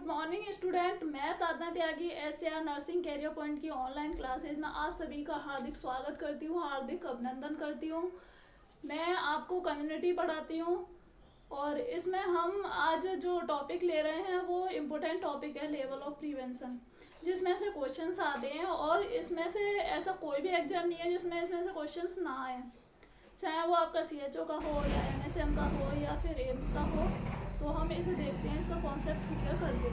Good morning student. मैं साधना त्यागी SAR nursing career point की online classes में आप सभी का हार्दिक स्वागत करती हूँ, हार्दिक अभिनंदन करती हूँ। मैं आपको कम्युनिटी पढ़ाती हूँ और इसमें हम आज जो टॉपिक ले रहे हैं वो इम्पोर्टेंट टॉपिक है लेवल ऑफ प्रिवेंशन, जिसमें से क्वेश्चंस आते हैं और इसमें से ऐसा कोई भी एग्जाम नहीं है जिसमें इसमें से क्वेश्चंस ना आए, चाहे वो आपका CHO का हो या NHM का हो या फिर एम्स का हो। तो हम इसे देखते हैं, इसका कॉन्सेप्ट क्लियर करके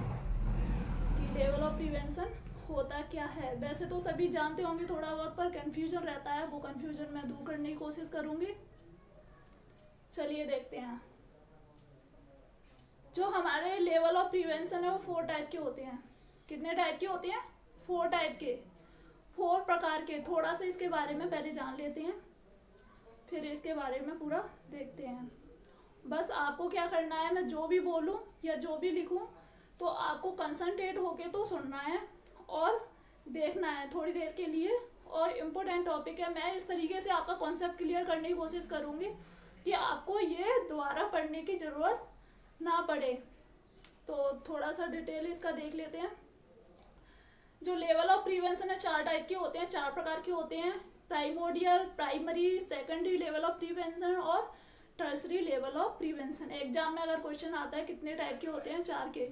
कि लेवल ऑफ प्रिवेंशन होता क्या है। वैसे तो सभी जानते होंगे थोड़ा बहुत, पर कन्फ्यूजन रहता है, वो कन्फ्यूजन मैं दूर करने की कोशिश करूँगी। चलिए देखते हैं। जो हमारे लेवल ऑफ प्रिवेंशन है वो 4 टाइप के होते हैं। कितने टाइप के होते हैं? 4 टाइप के, 4 प्रकार के। थोड़ा सा इसके बारे में पहले जान लेते हैं, फिर इसके बारे में पूरा देखते हैं। बस आपको क्या करना है, मैं जो भी बोलूं या जो भी लिखूं तो आपको कंसंट्रेट होके तो सुनना है और देखना है थोड़ी देर के लिए। और इम्पोर्टेंट टॉपिक है, मैं इस तरीके से आपका कॉन्सेप्ट क्लियर करने की कोशिश करूंगी कि आपको ये दोबारा पढ़ने की ज़रूरत ना पड़े। तो थोड़ा सा डिटेल इसका देख लेते हैं। जो लेवल ऑफ प्रिवेंशन है 4 टाइप के होते हैं, 4 प्रकार के होते हैं। Primordial, primary, secondary level of prevention और tertiary level of prevention. Exam में अगर क्वेश्चन आता है कितने टाइप के होते हैं, 4 के,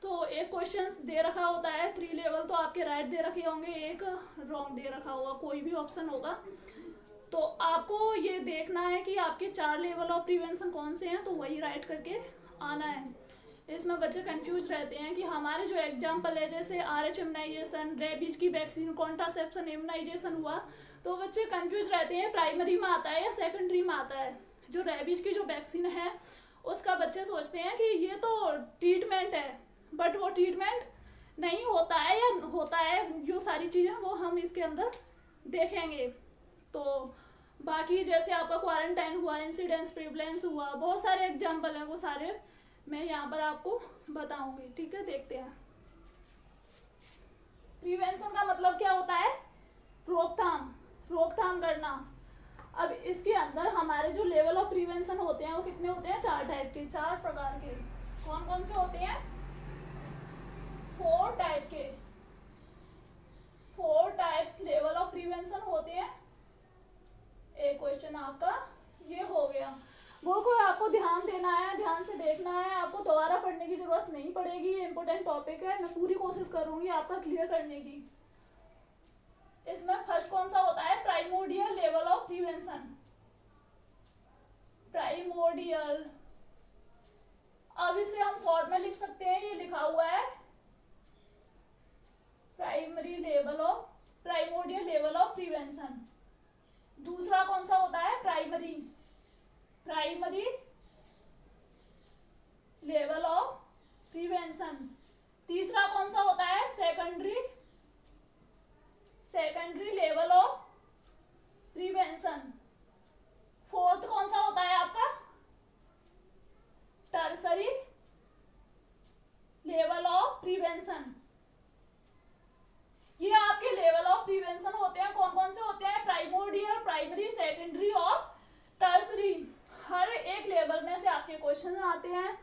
तो एक क्वेश्चन दे रखा होता है 3 लेवल, तो आपके राइट दे रखे होंगे, एक रॉन्ग दे रखा होगा, कोई भी ऑप्शन होगा। तो आपको ये देखना है कि आपके 4 लेवल ऑफ प्रिवेंशन कौन से हैं, तो वही राइट करके आना है। इसमें बच्चे कंफ्यूज रहते हैं कि हमारे जो एग्जाम्पल है जैसे RH इम्यूनाइजेशन, रेबीज की वैक्सीन, कॉन्ट्रासेप्शन इम्यूनाइजेशन हुआ, तो बच्चे कंफ्यूज रहते हैं प्राइमरी में आता है या सेकेंडरी में आता है। जो रेबीज की जो वैक्सीन है उसका बच्चे सोचते हैं कि ये तो ट्रीटमेंट है, बट वो ट्रीटमेंट नहीं होता है या होता है, जो सारी चीज़ें वो हम इसके अंदर देखेंगे। तो बाकी जैसे आपका क्वारंटाइन हुआ, इंसिडेंस प्रिवलेंस हुआ, बहुत सारे एग्जाम्पल हैं, वो सारे मैं यहाँ पर आपको बताऊंगी। ठीक है, देखते हैं। प्रिवेंशन का मतलब क्या होता है? रोकथाम, रोकथाम करना। अब इसके अंदर हमारे जो लेवल ऑफ प्रिवेंशन होते हैं वो कितने होते हैं? 4 टाइप के, 4 प्रकार के। कौन कौन से होते हैं? 4 टाइप के, 4 टाइप्स लेवल ऑफ प्रिवेंशन होते हैं। एक क्वेश्चन आपका ये हो गया, वो को आपको ध्यान देना है, ध्यान से देखना है, आपको दोबारा पढ़ने की जरूरत नहीं पड़ेगी। ये इंपॉर्टेंट टॉपिक है, मैं पूरी कोशिश करूंगी आपका क्लियर करने की। इसमें फर्स्ट कौन सा होता है? Primordial level of prevention. Primordial, अब इसे हम शॉर्ट में लिख सकते हैं, ये लिखा हुआ है primary level of, primordial level of prevention. दूसरा कौन सा होता है? Primary, primary level of prevention. तीसरा कौन सा होता है? Secondary, secondary level of prevention. Fourth कौन सा होता है आपका? Tertiary level of prevention. ये आपके लेवल ऑफ प्रिवेंशन होते हैं। कौन कौन से होते हैं? प्राइमोडियल, प्राइमरी, सेकेंडरी और टर्सरी। हर एक लेवल में से आपके क्वेश्चन आते हैं,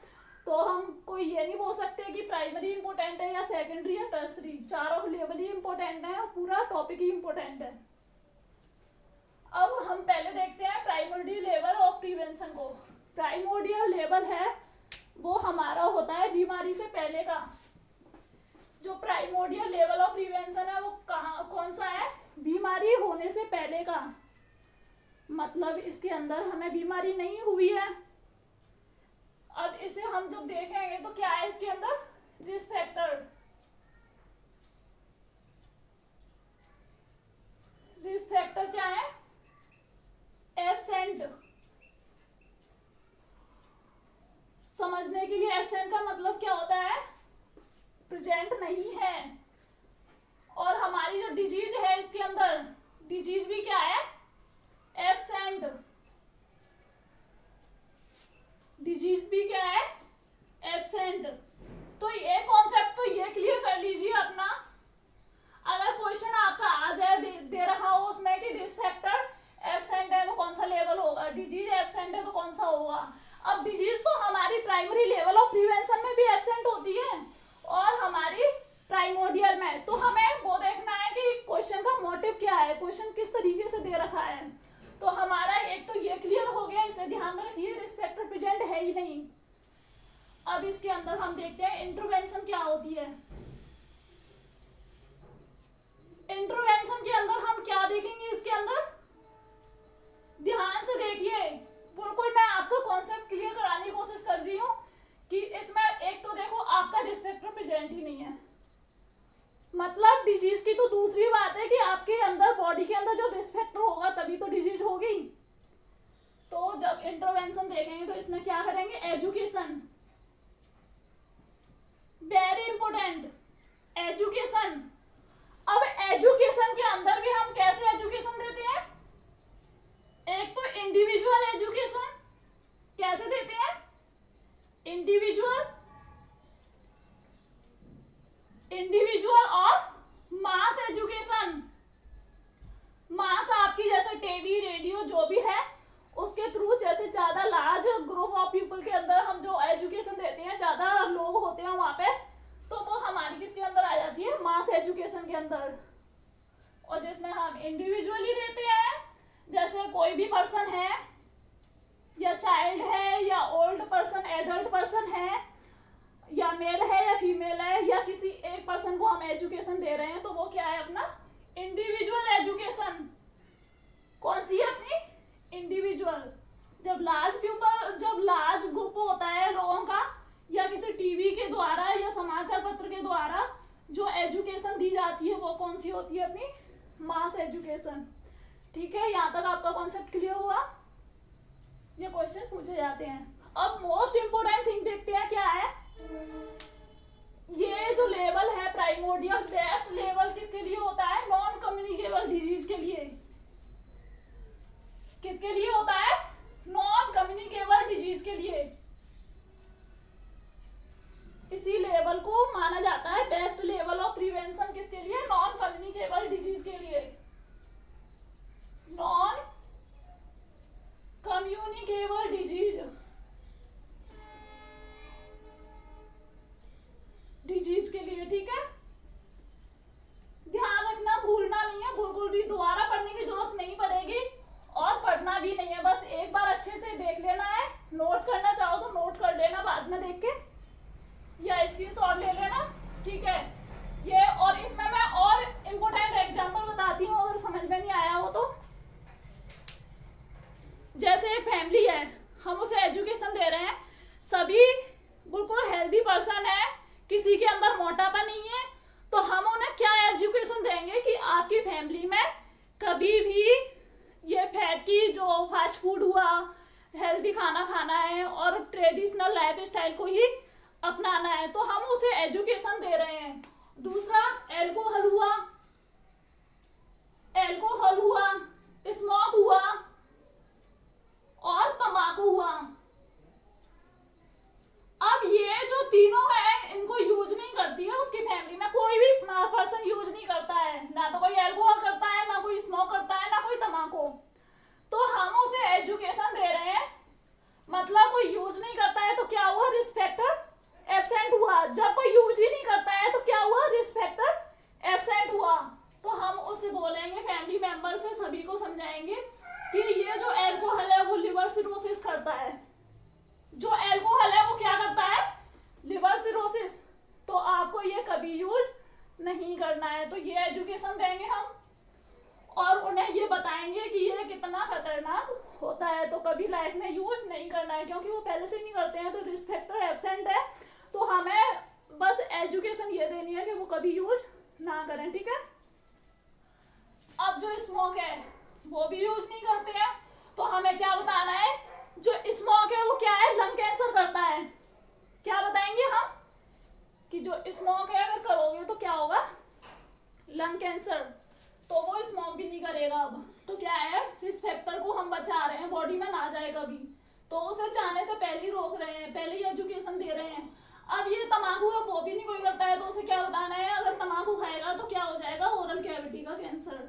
तो हम कोई ये नहीं बोल सकते कि प्राइमरी इंपॉर्टेंट है या सेकेंडरी या टर्सरी। चारों लेवल ही इंपॉर्टेंट है और पूरा टॉपिक ही इंपॉर्टेंट है। अब हम पहले देखते हैं प्राइमरी लेवल ऑफ प्रिवेंशन को। प्राइमोडियल लेवल है वो हमारा होता है बीमारी से पहले का। जो प्राइमोडियल लेवल ऑफ प्रिवेंशन है वो कौन सा है? बीमारी होने से पहले का, मतलब इसके अंदर हमें बीमारी नहीं हुई है। अब इसे हम जब देखेंगे तो क्या है इसके अंदर? रिस्क फैक्टर, रिस्क फैक्टर क्या है? एब्सेंट। समझने के लिए एब्सेंट का मतलब क्या होता है? प्रेजेंट नहीं है। और हमारी जो डिजीज है इसके अंदर, डिजीज भी क्या है? एब्सेंट। डिजीज भी क्या है? एब्सेंट। तो ये कॉन्सेप्ट तो ये क्लियर कर लीजिए अपना। अगर क्वेश्चन आपका आ जाए दे रखा हो उसमें कि रिस्क फैक्टर एब्सेंट है तो कौन सा लेवल होगा, डिजीज एब्सेंट है तो कौन सा होगा। अब डिजीज तो हमारी प्राइमरी लेवल ऑफ प्रिवेंशन में भी एब्सेंट होती है और क्वेश्चन किस तरीके से दे रखा है। तो हमारा एक तो ये क्लियर हो गया, इसे ध्यान में रखिए, रिस्पेक्टर प्रेजेंट है ही नहीं। अब इसके अंदर हम देखते हैं इंटरवेंशन क्या होती है। इंटरवेंशन के अंदर हम क्या देखेंगे, इसके अंदर ध्यान से देखिए, बिल्कुल मैं आपका कॉन्सेप्ट क्लियर कराने की कोशिश कर रही हूँ कि इसमें एक तो देखो आपका रिस्पेक्टर प्रेजेंट ही नहीं है, मतलब डिजीज की तो दूसरी बात है कि आपके अंदर बॉडी के अंदर जब रिस्पेक्टर होगा तभी तो डिजीज होगी। तो जब इंटरवेंशन देखेंगे तो इसमें क्या करेंगे, एजुकेशन, वेरी इंपॉर्टेंट, एजुकेशन। अब एजुकेशन के अंदर भी हम कैसे एजुकेशन देते हैं, एक तो इंडिविजुअल एजुकेशन, कैसे देते हैं, इंडिविजुअल और मास एजुकेशन। मास आपकी जैसे टीवी रेडियो जो भी है उसके थ्रू, जैसे ज्यादा लार्ज ग्रुप ऑफ पीपल के अंदर हम जो एजुकेशन देते हैं, ज्यादा लोग होते हैं वहां पे, तो वो हमारी किसके अंदर आ जाती है, मास एजुकेशन के अंदर। और जिसमें हम इंडिविजुअली देते हैं, जैसे कोई भी पर्सन है या चाइल्ड है या ओल्ड पर्सन, एडल्ट पर्सन है या मेल है या फीमेल है, या किसी एक पर्सन को हम एजुकेशन दे रहे हैं, तो वो क्या है, अपना इंडिविजुअल एजुकेशन। कौन सी है, अपनी इंडिविजुअल। जब लार्ज ग्रुप होता है लोगों का, या किसी टीवी के द्वारा या समाचार पत्र के द्वारा जो एजुकेशन दी जाती है, वो कौन सी होती है, अपनी मास एजुकेशन। ठीक है, यहाँ तक आपका कॉन्सेप्ट क्लियर हुआ। ये क्वेश्चन पूछे जाते हैं। अब मोस्ट इंपोर्टेंट थिंग देखते हैं क्या है, ये जो लेवल है प्राइमोर्डियल, बेस्ट लेवल किसके लिए होता है, नॉन कम्युनिकेबल डिजीज के लिए। किसके लिए होता है, नॉन कम्युनिकेबल डिजीज के लिए। इसी लेवल को माना जाता है बेस्ट लेवल ऑफ प्रिवेंशन, किसके लिए, नॉन कम्युनिकेबल डिजीज के लिए। नॉन कम्युनिकेबल डिजीज के लिए। ठीक है, ध्यान रखना, भूलना नहीं है, बिल्कुल भी दोबारा पढ़ने की जरूरत नहीं पड़ेगी और पढ़ना भी नहीं है, बस एक बार अच्छे से देख लेना है। नोट करना चाहो तो नोट कर लेना बाद में देख के, या स्क्रीनशॉट ले लेना। ठीक है, ये और इसमें मैं और इम्पोर्टेंट एग्जांपल बताती हूँ अगर समझ में नहीं आया हो तो। जैसे एक फैमिली है, हम उसे एजुकेशन दे रहे हैं, सभी बिल्कुल हेल्दी पर्सन है, किसी के अंदर मोटापा नहीं है, तो हम उन्हें क्या एजुकेशन देंगे कि आपकी फैमिली में कभी भी ये फैट की जो फास्ट फूड हुआ, हेल्दी खाना खाना है और ट्रेडिशनल लाइफ स्टाइल को ही अपनाना है, तो हम उसे एजुकेशन दे रहे हैं। दूसरा, एल्कोहल हुआ, स्मोक हुआ और तंबाकू हुआ। अब ये जो तीनों है, इनको यूज नहीं करती है उसकी फैमिली में, कोई भी पर्सन यूज नहीं करता है, ना तो कोई एल्कोहल करता है, ना कोई स्मोक करता है, ना कोई तंबाकू। तो हम उसे एजुकेशन दे रहे हैं, मतलब कोई यूज नहीं करता है तो क्या हुआ, रिस्पेक्टर एब्सेंट हुआ। जब कोई यूज ही नहीं करता है तो क्या हुआ, रिस्पेक्टर एब्सेंट हुआ। तो हम उसे बोलेंगे, फैमिली मेंबर से सभी को समझाएंगे कि ये जो एल्कोहल है वो लिवर सिरोसिस करता है, जो एल्कोहल है वो क्या करता है, लिवर सिरोसिस, तो आपको ये कभी यूज नहीं करना है। तो ये एजुकेशन देंगे हम और उन्हें ये बताएंगे कि ये कितना खतरनाक होता है, तो कभी लाइफ में यूज नहीं करना है, क्योंकि वो पहले से नहीं करते हैं तो रिस्पेक्टर एब्सेंट है, तो हमें बस एजुकेशन ये देनी है कि वो कभी यूज ना करें। ठीक है, अब जो स्मोक है वो भी यूज नहीं करते हैं, तो हमें क्या बताना है, जो स्मोक है वो क्या है, लंग कैंसर करता है। क्या बताएंगे हम कि जो स्मोक है अगर करोगे तो क्या होगा, लंग कैंसर, तो वो स्मोक भी नहीं करेगा। अब तो क्या है, रिस्पेक्टर को हम बचा रहे हैं, बॉडी में ना जाए कभी, तो उसे जाने से पहले ही रोक रहे हैं, पहले ही एजुकेशन दे रहे हैं। अब ये तम्बाकू है वो भी नहीं कोई करता है, तो उसे क्या बताना है, अगर तम्बाकू खाएगा तो क्या हो जाएगा, ओरल कैविटी का कैंसर।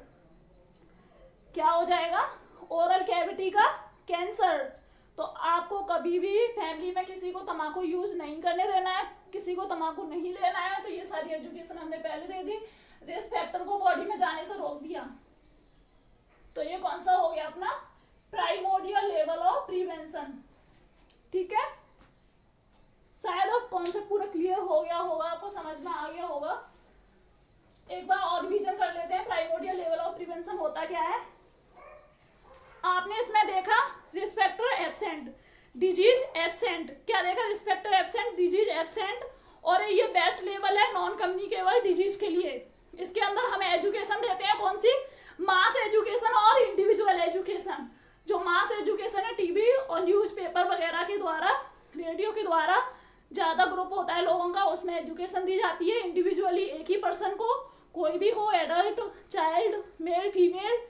क्या हो जाएगा, ओरल कैविटी का कैंसर। तो आपको कभी भी फैमिली में किसी को तम्बाकू यूज नहीं करने देना है, किसी को तम्बाकू नहीं लेना है। तो ये सारी एजुकेशन हमने पहले दे दी, रिस्क फैक्टर को बॉडी में जाने से रोक दिया। तो ये कौन सा हो गया अपना प्राइमोडियल लेवल ऑफ प्रिवेंशन। ठीक है, शायद अब कॉन्सेप्ट पूरा क्लियर हो गया होगा, आपको समझ में आ गया होगा। एक बार और रिवीजन कर लेते हैं, प्राइमोडियल लेवल ऑफ प्रिवेंशन होता क्या है। आपने इसमें देखा रिस्पेक्टर एब्सेंट, डिजीज एब्सेंट, क्या देखा, रिस्पेक्टर एब्सेंट, डिजीज एब्सेंट, और ये बेस्ट लेवल है नॉन कम्युनिकेबल डिजीज के लिए। इसके अंदर हमें एजुकेशन देते हैं, कौन सी, मास एजुकेशन और इंडिविजुअल एजुकेशन। जो मास एजुकेशन है टीवी और न्यूज़पेपर वगैरह के द्वारा, रेडियो के द्वारा ज़्यादा ग्रुप होता है लोगों का, उसमें एजुकेशन दी जाती है। इंडिविजुअली एक ही पर्सन को, कोई भी हो, एडल्ट, चाइल्ड, मेल, फीमेल,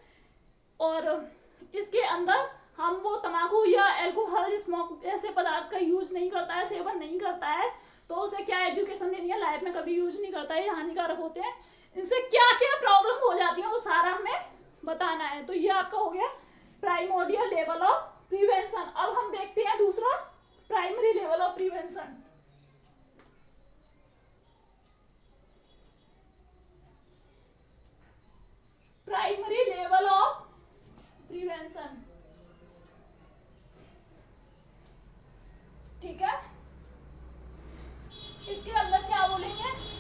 और इसके अंदर हम वो तम्बाकू या अल्कोहल, स्मोक ऐसे पदार्थ का यूज नहीं करता है, सेवन नहीं करता है, तो उसे क्या एजुकेशन देनी है, लाइफ में कभी यूज नहीं करता है, ये हानिकारक होते हैं, इनसे क्या क्या प्रॉब्लम हो जाती है वो सारा हमें बताना है। तो ये आपका हो गया प्राइमोडियल लेवल ऑफ प्रिवेंशन। अब हम देखते हैं दूसरा primary level of prevention. Primary level of prevention, ठीक है, इसके अंदर क्या बोलेंगे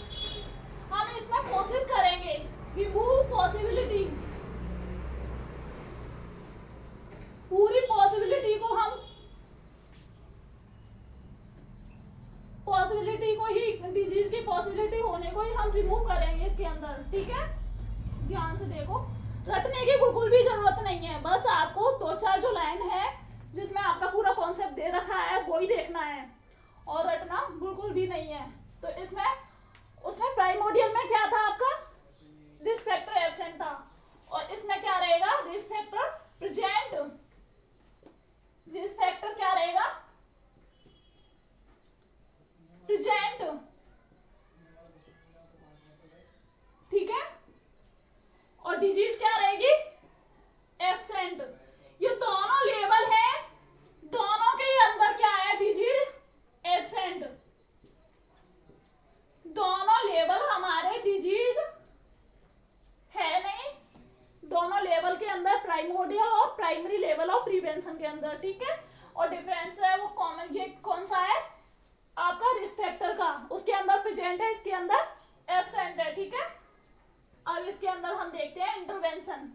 हम, इसमें कोशिश करेंगे रिमूव पॉसिबिलिटी, पूरी पॉसिबिलिटी को हम, पॉसिबिलिटी को ही, डिजीज की पॉसिबिलिटी होने को ही हम रिमूव करेंगे इसके अंदर। ठीक है, ध्यान से देखो, रटने की बिल्कुल भी जरूरत नहीं है, बस आपको 2-4 जो लाइन है जिसमें आपका पूरा कॉन्सेप्ट दे रखा है वो ही देखना है, और रटना बिल्कुल भी नहीं है। तो इसमें, उसमें प्राइमोडियल में क्या था आपका, रिस्क फैक्टर एब्सेंट था, और इसमें क्या रहेगा, risk factor present. Risk factor क्या रहेगा, प्रेजेंट, ठीक है, और डिजीज क्या रहेगी, एब्सेंट। ये दोनों लेवल है, दोनों के अंदर क्या है, डिजीज एब्सेंट, दोनों लेवल हमारे डिजीज है नहीं, दोनों लेवल के अंदर, प्राइमोडियल और प्राइमरी लेवल ऑफ प्रिवेंशन के अंदर। ठीक है, और डिफरेंस है वो कॉमन, ये कौन सा है आपका, रिस्क फैक्टर का, उसके अंदर प्रेजेंट है, इसके अंदर एब्सेंट है। ठीक है, अब इसके अंदर हम देखते हैं इंटरवेंशन।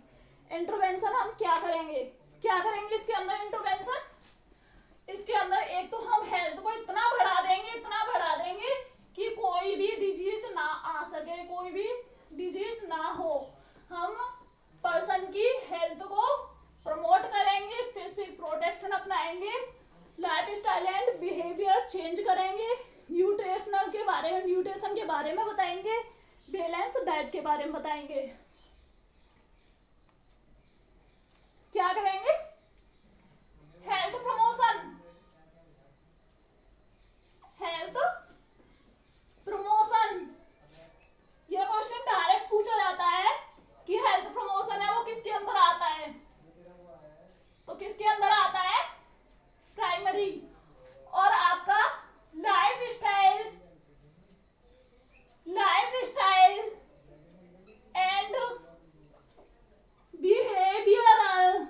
इंटरवेंशन हम क्या करेंगे, क्या करेंगे इसके अंदर इंटरवेंशन, इसके अंदर एक तो हम हेल्थ को इतना बढ़ा देंगे, इतना बढ़ा देंगे कि कोई भी डिजीज ना आ सके, कोई भी डिजीज ना हो। हम पर्सन की हेल्थ को प्रमोट करेंगे, स्पेसिफिक प्रोटेक्शन अपनाएंगे, life style and behaviour change करेंगे, न्यूट्रिशनल के बारे में, न्यूट्रिशन के बारे में बताएंगे, बैलेंस डाइट के बारे में बताएंगे। क्या करेंगे, हेल्थ प्रमोशन, हेल्थ प्रमोशन। ये क्वेश्चन डायरेक्ट पूछा जाता है कि हेल्थ प्रमोशन है वो किसके अंदर आता है, तो किसके अंदर आता है, प्राइमरी। और आपका life style, life style and behavioural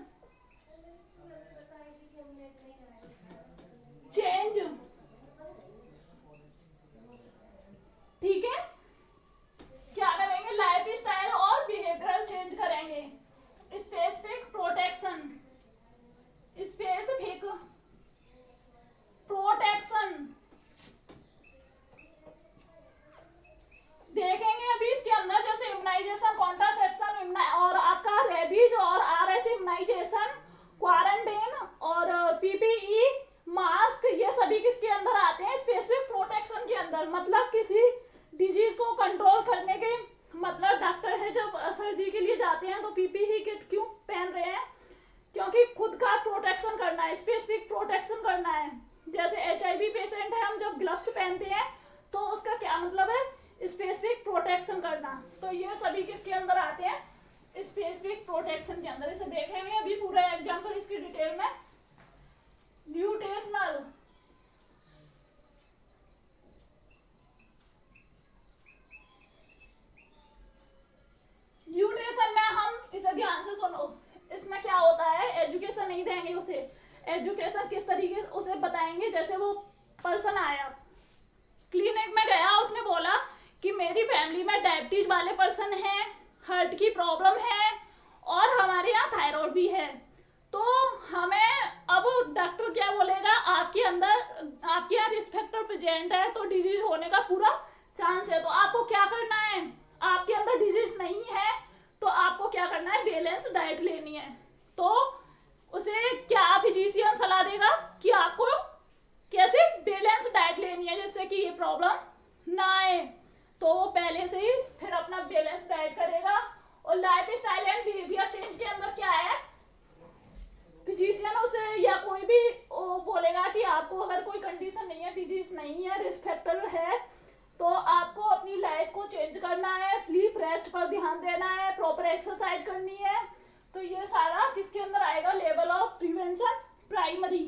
change, ठीक है, क्या करेंगे, लाइफ स्टाइल और बिहेवियरल चेंज करेंगे, स्पेसिफिक प्रोटेक्शन, स्पेसिफिक प्रोटेक्शन देखेंगे अभी इसके अंदर, जैसे इम्यूनाइजेशन, कॉन्ट्रासेप्शन और आपका रेबीज और RH इम्यूनाइजेशन, क्वारंटाइन और PPE, मास्क, ये सभी किसके अंदर आते हैं, स्पेसिफिक प्रोटेक्शन के अंदर। मतलब किसी डिजीज को कंट्रोल करने के, मतलब डॉक्टर है जब सर्जरी के लिए जाते हैं तो PPE किट क्यों पहन रहे हैं, क्योंकि खुद का प्रोटेक्शन करना है, स्पेसिफिक प्रोटेक्शन करना है। जैसे HIV पेशेंट है, हम जब ग्लव्स पहनते हैं तो उसका क्या मतलब है, स्पेसिफिक प्रोटेक्शन करना। तो ये सभी किसके अंदर आते हैं, स्पेसिफिक प्रोटेक्शन के अंदर। इसे देखेंगे अभी पूरा एग्जांपल इसकी डिटेल में। न्यूट्रिशनल, न्यूट्रिशन में हम इसे ध्यान से सुनो, पर्सन आया, क्लिनिक में गया, उसने बोला कि मेरी फैमिली में डायबिटीज वाले पर्सन हैं, हार्ट की प्रॉब्लम है और हमारे यहाँ थायराइड भी है, तो हमें अब डॉक्टर क्या बोलेगा, आपके अंदर, आपके यहाँ रिस्क फैक्टर प्रेजेंट है तो डिजीज होने का पूरा चांस है। तो आपको क्या करना है, आपके अंदर डिजीज नहीं है तो आपको क्या करना है, बैलेंस डाइट लेनी है। तो उसे क्या फिजिशियन सलाह देगा कि आपको कैसे बैलेंस डाइट लेनी है जिससे कि ये प्रॉब्लम ना आए। तो वो पहले से ही फिर अपना बैलेंस डाइट करेगा। और life style and behaviour change के अंदर क्या है, फिजिशियन उसे या कोई भी बोलेगा कि आपको अगर कोई कंडीशन नहीं है, डिजीज नहीं है, रिस्क फैक्टर है, तो आपको अपनी लाइफ को चेंज करना है, स्लीप रेस्ट पर ध्यान देना है, प्रॉपर एक्सरसाइज करनी है। तो ये सारा किसके अंदर आएगा, level of prevention primary.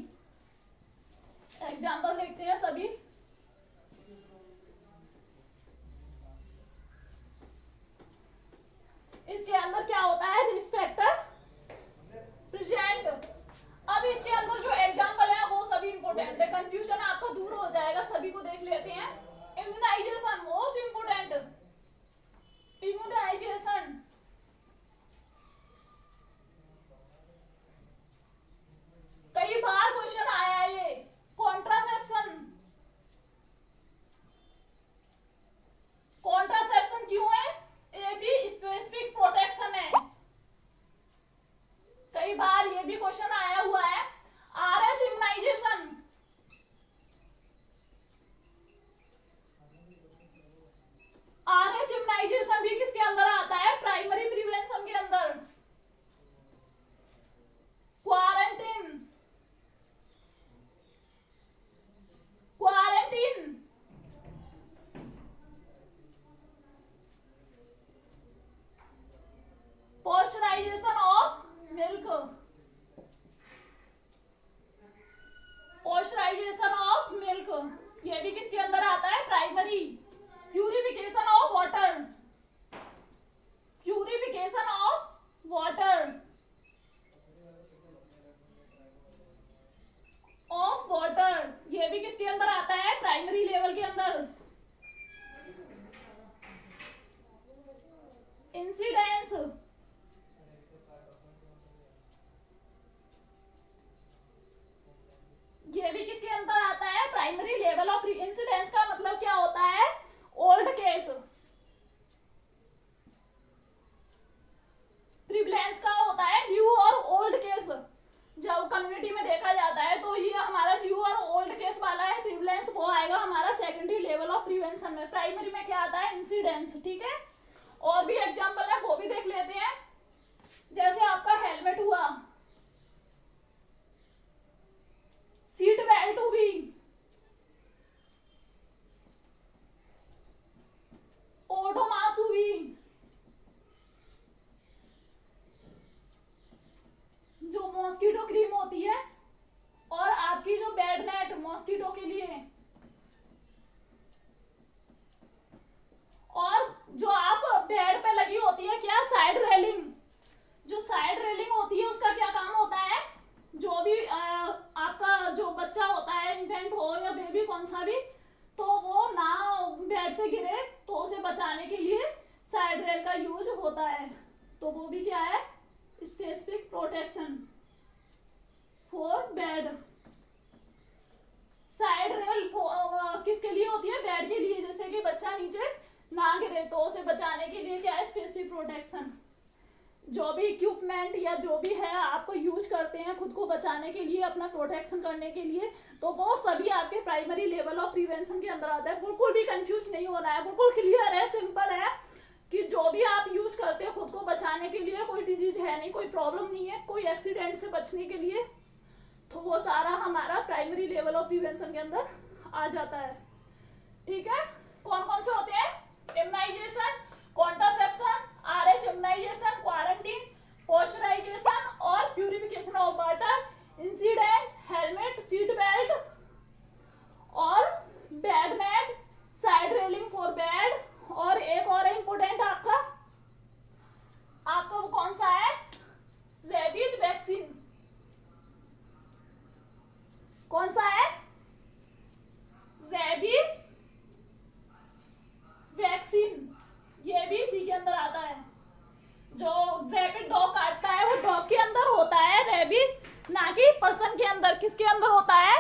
Example देखते हैं सभी। इसके अंदर क्या होता है, रिस्क फैक्टर प्रेजेंट। अब इसके अंदर जो एग्जाम्पल है वो सभी इंपॉर्टेंट है, कंफ्यूजन आपका दूर हो जाएगा। सभी को देख लेते हैं। Immunisation most important, immunisation. कई बार क्वेश्चन आया है ये। कॉन्ट्रासेप्शन, कॉन्ट्रासेप्शन क्यों है, ये भी स्पेसिफिक प्रोटेक्शन है। कई बार ये भी क्वेश्चन आया हुआ है। आरएच इम्यूनाइजेशन, आरएच इम्यूनाइजेशन भी किसके अंदर आता है, प्राइमरी प्रिवेंशन के अंदर। Quarantine, quarantine, pasteurisation of milk, pasteurisation of milk, ये भी किसके अंदर आता है, primary. Purification of water, purification of water, of water, ये भी किसके अंदर आता है, प्राइमरी लेवल के अंदर। इंसिडेंस, ये भी किसके अंदर आता है, प्राइमरी लेवल ऑफ इंसिडेंस। का मतलब क्या होता है, ओल्ड केस। प्रिवलेंस का होता है न्यू और ओल्ड केस। जब कम्युनिटी में देखा जाता है तो ये हमारा न्यू और ओल्ड केस वाला है। प्रिवलेंस वो आएगा हमारा सेकेंडरी लेवल ऑफ प्रिवेंशन में। प्राइमरी में क्या आता है, इंसिडेंस। ठीक है, और भी एग्जांपल है वो भी देख लेते हैं। जैसे आपका हेलमेट हुआ, सीट बेल्ट हुई, ओडोमास हुई, जो मॉस्किटो क्रीम होती है, और आपकी जो बेड नेट मॉस्किटो के लिए, और जो आप बेड पे लगी होती है क्या, साइड रेलिंग। जो साइड रेलिंग होती है उसका क्या काम होता है, जो भी आपका जो बच्चा होता है, इन्फेंट हो या बेबी कौन सा भी, तो वो ना बेड से गिरे तो उसे बचाने के लिए साइड रेल का यूज होता है। तो वो भी क्या है, specific protection for bed. Side rail किसके लिए होती है, बेड के लिए, जैसे कि बच्चा नीचे ना गिरे तो उसे बचाने के लिए क्या है, स्पेसिफिक प्रोटेक्शन। जो भी इक्विपमेंट या जो भी है आपको यूज करते हैं खुद को बचाने के लिए, अपना प्रोटेक्शन करने के लिए, तो वो सभी आपके प्राइमरी लेवल ऑफ प्रिवेंशन के अंदर आता है। बिल्कुल भी कंफ्यूज नहीं होना है, बिल्कुल क्लियर है, सिंपल है कि जो भी आप यूज करते हो खुद को बचाने के लिए, कोई डिजीज है नहीं, कोई प्रॉब्लम नहीं है, कोई एक्सीडेंट से बचने के लिए, तो वो सारा हमारा प्राइमरी लेवल ऑफ प्रिवेंशन के अंदर आ जाता है। ठीक है, कौन कौन से होते हैं, immunization, contraception, RH immunization, quarantine, pasteurization और purification of water, incidence, helmet, seat belt और bed net, side railing for bed, और एक और इम्पोर्टेंट आपका वो कौन सा है, रेबीज वैक्सीन। कौन सा है, किसके अंदर होता है?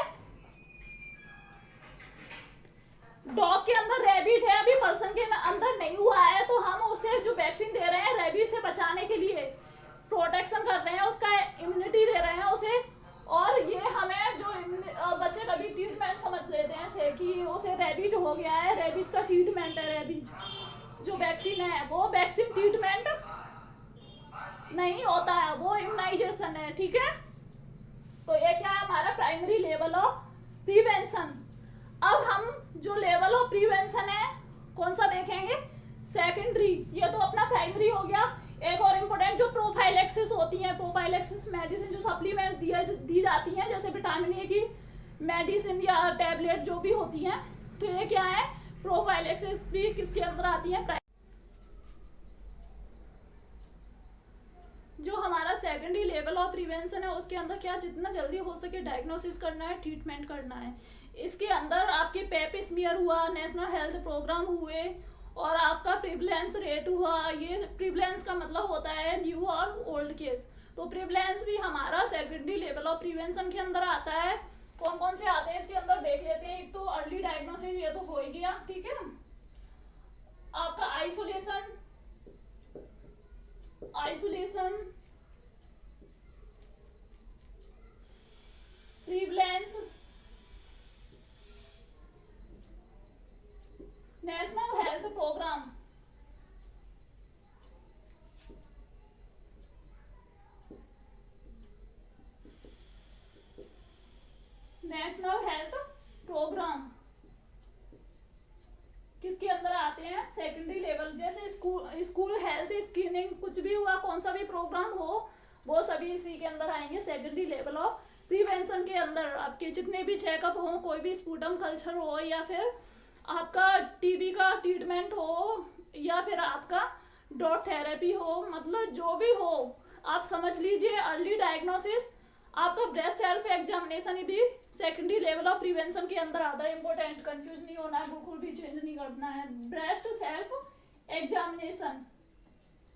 डॉग के अंदर रेबीज है, अभी पर्सन के अंदर नहीं हुआ है, तो हम उसे जो वैक्सीन दे रहे हैं रेबीज से बचाने के लिए, प्रोटेक्शन कर रहे हैं, उसका इम्यूनिटी दे रहे हैं उसे। और ये हमें जो बच्चे कभी ट्रीटमेंट समझ लेते हैं से कि उसे रेबीज हो गया है, रेबीज का ट्रीटमेंट है। रेबीज जो वैक्सीन है वो वैक्सीन ट्रीटमेंट नहीं होता है, वो इम्यूनाइजेशन है, ठीक है। तो ये क्या है हमारा प्राइमरी लेवल ऑफ प्रिवेंशन। अब हम जो लेवल ऑफ प्रिवेंशन है कौन सा देखेंगे? सेकेंडरी। ये तो अपना प्राइमरी हो गया। एक और इम्पोर्टेंट जो प्रोफाइलेक्सिस होती है, प्रोफाइलेक्सिस मेडिसिन जो सप्लीमेंट दी जाती हैं, जैसे विटामिन ए की मेडिसिन या टैबलेट जो भी होती हैं, तो ये क्या है? प्रोफाइलेक्सिस भी किसके अंदर आती है? जो हमारा सेकेंडरी लेवल ऑफ प्रिवेंशन है उसके अंदर क्या जितना जल्दी हो सके डायग्नोसिस करना है, ट्रीटमेंट करना है। इसके अंदर आपके पेप स्मीयर हुआ, नेशनल हेल्थ प्रोग्राम हुए और आपका प्रिवलेंस रेट हुआ। ये प्रिवलेंस का मतलब होता है न्यू और ओल्ड केस, तो प्रिवलेंस भी हमारा सेकेंडरी लेवल ऑफ प्रिवेंशन के अंदर आता है। कौन कौन से आते हैं इसके अंदर देख लेते हैं। एक तो अर्ली डायग्नोसिस, ये तो हो ही गया, ठीक है। आपका isolation, prevalence, national health programme, national health programme किसके अंदर आते हैं? Secondary level. जैसे स्कूल हेल्थ स्क्रीनिंग, कुछ भी हुआ, कौन सा भी प्रोग्राम हो, वो सभी इसी के अंदर आएंगे सेकेंडरी लेवल ऑफ प्रिवेंशन के अंदर। आपके जितने भी चेकअप हो, कोई भी स्पूटम कल्चर हो, या फिर आपका टीबी का ट्रीटमेंट हो, या फिर आपका डॉट थेरेपी हो, मतलब जो भी हो आप समझ लीजिए। अर्ली डायग्नोसिस, आपका ब्रेस्ट सेल्फ एग्जामिनेशन भी सेकेंडरी लेवल ऑफ प्रिवेंशन के अंदर आता है। इंपॉर्टेंट, कंफ्यूज नहीं होना है, बिल्कुल भी चेंज नहीं करना है। Breast self examination,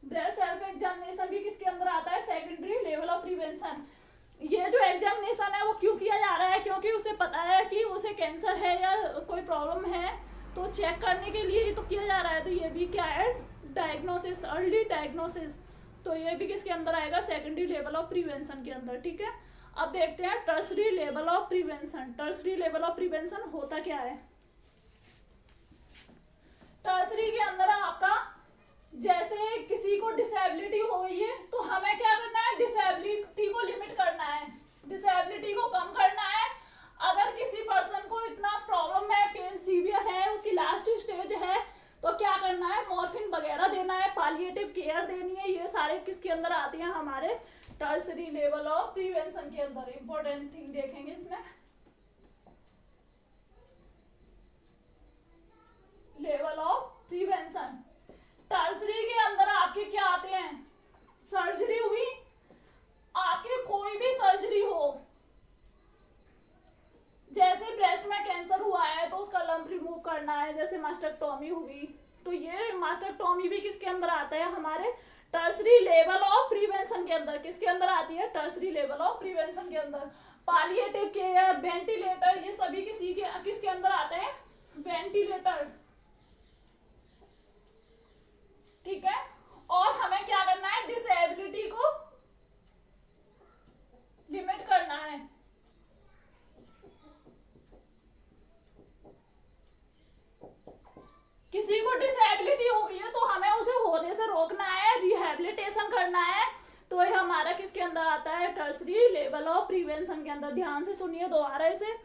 breast self examination भी किसके अंदर आता है? Secondary level of prevention. ये जो एग्जामिनेशन है वो क्यों किया जा रहा है? क्योंकि उसे पता है कि उसे कैंसर है या कोई प्रॉब्लम है, तो चेक करने के लिए तो किया जा रहा है। तो ये भी क्या है? Diagnosis, early diagnosis. तो ये भी किसके अंदर आएगा? सेकेंडरी लेवल ऑफ प्रिवेंशन के अंदर, ठीक है। अब देखते हैं tertiary level of prevention. Tertiary level of prevention होता क्या है? टर्सरी के अंदर आपका जैसे किसी को डिसेबिलिटी हो गई है, तो हमें क्या करना है? डिसेबिलिटी को लिमिट करना है, डिसेबिलिटी को कम करना है। अगर किसी पर्सन को इतना प्रॉब्लम है, पेन सीवियर है, उसकी लास्ट स्टेज है, तो क्या करना है? मॉर्फिन वगैरह देना है, पालिएटिव केयर देनी है। ये सारे किसके अंदर आते हैं? हमारे टर्सरी लेवल ऑफ प्रिवेंशन के अंदर। इंपॉर्टेंट थिंग देखेंगे इसमें, लेवल ऑफ प्रिवेंशन। टर्सरी के अंदर आपके क्या आते हैं? सर्जरी हुई, आपके कोई भी सर्जरी हो, जैसे ब्रेस्ट में कैंसर हुआ है तो उसका लंप रिमूव करना है, जैसे मास्टेक्टोमी हुई, तो ये मास्टेक्टोमी भी किसके अंदर आता है? हमारे टर्सरी लेवल ऑफ प्रिवेंशन के अंदर। किसके अंदर आती है? टर्सरी लेवल ऑफ प्रिवेंशन के अंदर। पालिएटिव केयर, वेंटिलेटर, ये सभी किसके अंदर आते हैं? वेंटिलेटर, ठीक है। और हमें क्या करना है? डिसेबिलिटी को लिमिट करना है। किसी को डिसेबिलिटी हो गई है तो हमें उसे होने से रोकना है, रिहेबिलिटेशन करना है, तो ये हमारा किसके अंदर आता है? टर्सरी लेवल ऑफ प्रिवेंशन के अंदर। ध्यान से सुनिए दोबारा इसे।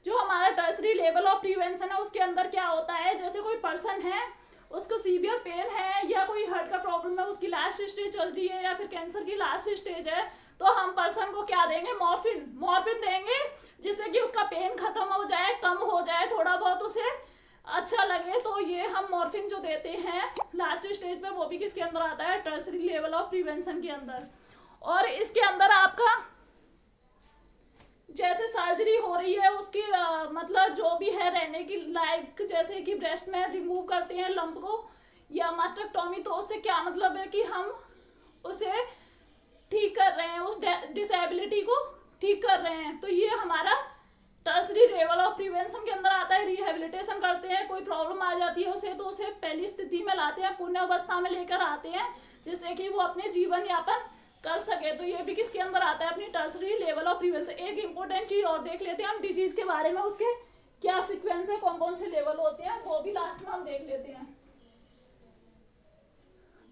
जो हमारा टर्सरी लेवल ऑफ प्रिवेंशन है उसके अंदर क्या होता है? जैसे कोई पर्सन है, उसको सीवियर पेन है या कोई हार्ट का प्रॉब्लम है, उसकी लास्ट स्टेज चल रही है, या फिर कैंसर की लास्ट स्टेज है, तो हम पर्सन को क्या देंगे? मॉर्फिन देंगे, जिससे कि उसका पेन खत्म हो जाए, कम हो जाए, थोड़ा बहुत उसे अच्छा लगे। तो ये हम मॉर्फिन जो देते हैं लास्ट स्टेज पे, वो भी किसके अंदर आता है? टर्सरी लेवल ऑफ प्रिवेंशन के अंदर। और इसके अंदर आपका जैसे सर्जरी हो रही है, उसकी मतलब जो भी है रहने की लायक, जैसे कि ब्रेस्ट में रिमूव करते हैं लंप को, या मास्टेक्टोमी, तो उससे क्या मतलब है कि हम उसे ठीक कर रहे हैं, उस डिसेबिलिटी को ठीक कर रहे हैं, तो ये हमारा टर्सरी लेवल ऑफ प्रिवेंशन के अंदर आता है। रिहेबिलिटेशन करते हैं, कोई प्रॉब्लम आ जाती है उसे, तो उसे पहली स्थिति में लाते हैं, पुण्य अवस्था में लेकर आते हैं, जिससे कि वो अपने जीवन यापन कर सके। तो ये भी किसके अंदर आता है, अपनी टर्सरी लेवल ऑफ प्रिवेंशन। एक इंपॉर्टेंट चीज और देख लेते हैं हम डिजीज के बारे में, उसके क्या सीक्वेंस है, कौन कौन से लेवल होते हैं, वो भी लास्ट में हम देख लेते हैं।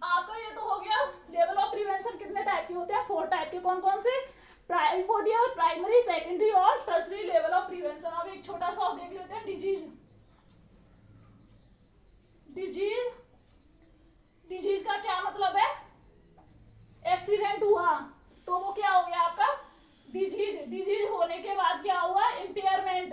आपका ये तो हो गया लेवल ऑफ प्रिवेंशन कितने टाइप के होते हैं, 4 टाइप के। कौन कौन से, प्राइमोडियल, प्राइमरी, सेकेंडरी और टर्सरी लेवल ऑफ प्रिवेंशन। अब एक छोटा सा और देख लेते हैं डिजीज। डिजीज का क्या मतलब है, एक्सीडेंट हुआ तो वो क्या हो गया आपका डिजीज। डिजीज होने के बाद क्या हुआ, इम्पेयरमेंट।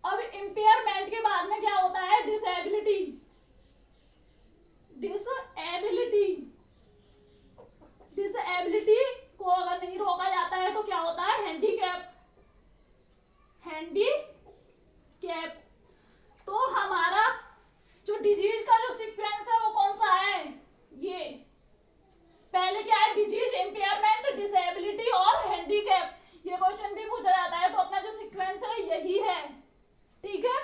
अब इम्पेयरमेंट के बाद में क्या होता है, डिसेबिलिटी। डिसेबिलिटी को अगर नहीं रोका जाता है तो क्या होता है, हैंडीकैप। तो हमारा जो डिजीज का जो सीक्वेंस है वो कौन सा है, ये पहले क्या है, डिजीज, इम्पेयरमेंट, डिसेबिलिटी और हैंडीकैप। ये क्वेश्चन भी पूछा जाता है, तो अपना जो सीक्वेंस है यही है, ठीक है।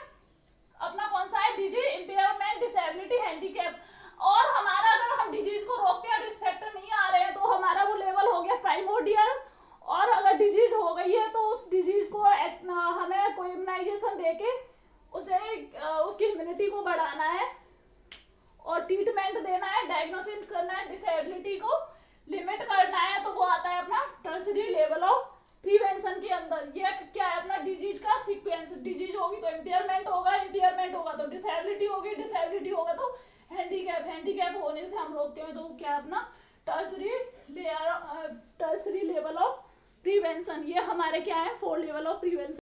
अपना कौन सा है, डिजीज, इम्पेयरमेंट, डिसेबिलिटी, हैंडीकैप। और हमारा अगर हम डिजीज को रोकते हैं, रिस्क फैक्टर नहीं आ रहे हैं, तो हमारा वो लेवल हो गया प्राइमोडियल। और अगर डिजीज हो गई है तो उस डिजीज को हमें कोई इम्यूनाइजेशन देके उसे उसकी इम्यूनिटी को बढ़ाना है और ट्रीटमेंट देना है, डायग्नोसिस करना है, डिसेबिलिटी को लिमिट करना है, तो वो आता है अपना टर्सरी लेवल ऑफ प्रिवेंशन के अंदर। ये क्या है, अपना डिजीज का सीक्वेंस। डिजीज होगी तो इम्पेयरमेंट होगा तो डिसेबिलिटी होगी, डिसेबिलिटी होगा तो हैंडीकैप होने से हम रोकते हैं, तो क्या अपना टर्सरी लेवल ऑफ प्रिवेंशन। ये हमारे क्या है, 4 लेवल ऑफ प्रिवेंशन।